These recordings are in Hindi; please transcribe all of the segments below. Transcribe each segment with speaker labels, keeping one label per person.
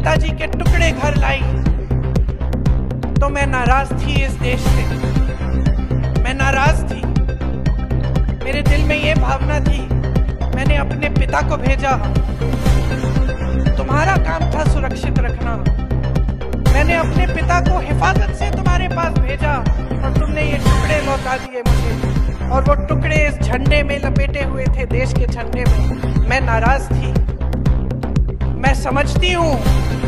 Speaker 1: पिताजी के टुकड़े घर लाई तो मैं नाराज थी इस देश से, मैं नाराज थी। मेरे दिल में ये भावना थी, मैंने अपने पिता को भेजा, तुम्हारा काम था सुरक्षित रखना। मैंने अपने पिता को हिफाजत से तुम्हारे पास भेजा और तुमने ये टुकड़े लौटा दिए मुझे, और वो टुकड़े इस झंडे में लपेटे हुए थे, देश के झंडे में। मैं नाराज थी। मैं समझती हूँ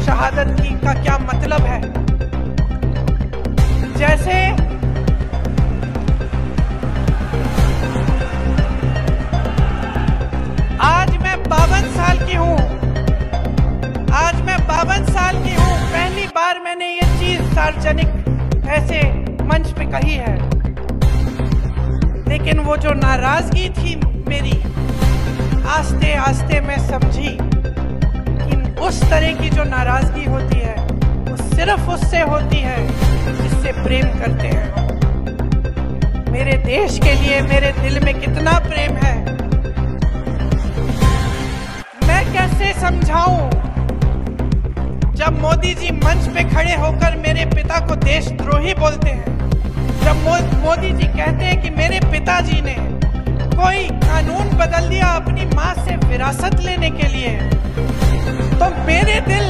Speaker 1: शहादत की का क्या मतलब है। जैसे आज मैं 52 साल की हूँ, आज मैं 52 साल की हूँ। पहली बार मैंने ये चीज सार्वजनिक ऐसे मंच पे कही है, लेकिन वो जो नाराजगी थी मेरी, आस्ते आस्ते मैं समझी कि उस तरह की जो नाराजगी होती है वो सिर्फ उससे होती है जिससे प्रेम करते हैं। मेरे देश के लिए मेरे दिल में कितना प्रेम है, मैं कैसे समझाऊं। जब मोदी जी मंच पे खड़े होकर मेरे पिता को देशद्रोही बोलते हैं, जब मोदी जी कहते हैं कि मेरे पिताजी ने कोई कानून बदल दिया अपनी मां से विरासत लेने के लिए, तो मेरे दिल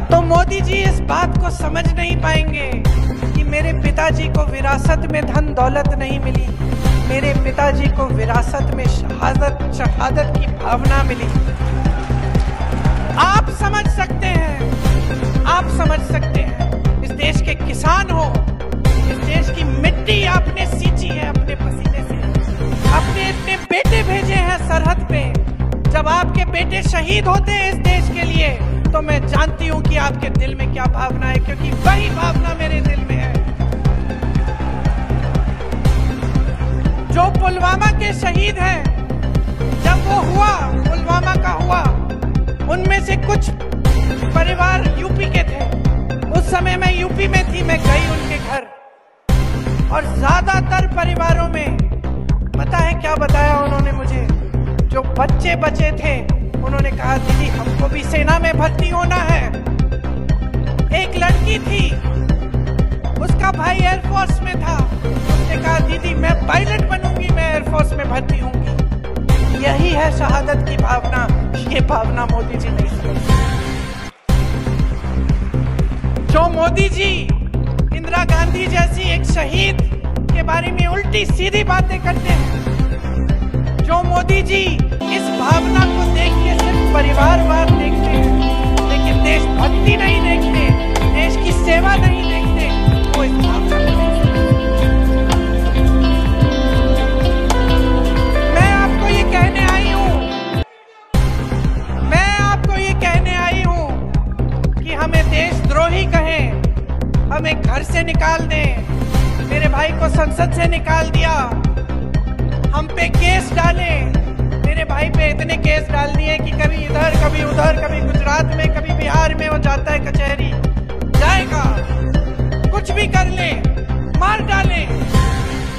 Speaker 1: तो मोदी जी इस बात को समझ नहीं पाएंगे कि मेरे पिताजी को विरासत में धन दौलत नहीं मिली, मेरे पिताजी को विरासत में शहादत की भावना मिली। आप समझ सकते हैं, आप समझ सकते हैं। इस देश के किसान हो, इस देश की मिट्टी आपने सींची है अपने पसीने से, अपने इतने बेटे भेजे हैं सरहद पे। जब आपके बेटे शहीद होते हैं इस देश के लिए, तो मैं जानती हूं कि आपके दिल में क्या भावना है, क्योंकि वही भावना मेरे दिल में है। जो पुलवामा के शहीद हैं, जब वो हुआ, पुलवामा का हुआ, उनमें से कुछ परिवार यूपी के थे। उस समय मैं यूपी में थी, मैं गई उनके घर, और ज्यादातर परिवारों में पता है क्या बताया उन्होंने मुझे? जो बच्चे बचे थे उन्होंने कहा दीदी हमको भी सेना में भर्ती होना है। एक लड़की थी, उसका भाई एयरफोर्स में था, उसने कहा दीदी मैं पायलट बनूंगी, मैं एयरफोर्स में भर्ती होंगी। यही है शहादत की भावना। ये भावना मोदी जी नहीं समझते। जो मोदी जी इंदिरा गांधी जैसी एक शहीद के बारे में उल्टी सीधी बातें करते हैं, जो मोदी जी इस भावना को देख के सिर्फ परिवारवाद देखते हैं, लेकिन देशभक्ति नहीं देखते, देश की सेवा नहीं देखते, वो इस भावना को नहीं समझते। मैं आपको ये कहने आई हूँ, मैं आपको ये कहने आई हूँ कि हमें देशद्रोही कहें, हमें घर से निकाल दें। मेरे भाई को संसद से निकाल दिया, हम पे केस डाले, मेरे भाई पे इतने केस डाल दिए कि कभी इधर कभी उधर, कभी गुजरात में कभी बिहार में वो जाता है कचहरी, जाएगा, कुछ भी कर ले, मार डाले,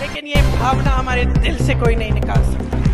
Speaker 1: लेकिन ये भावना हमारे दिल से कोई नहीं निकाल सकता।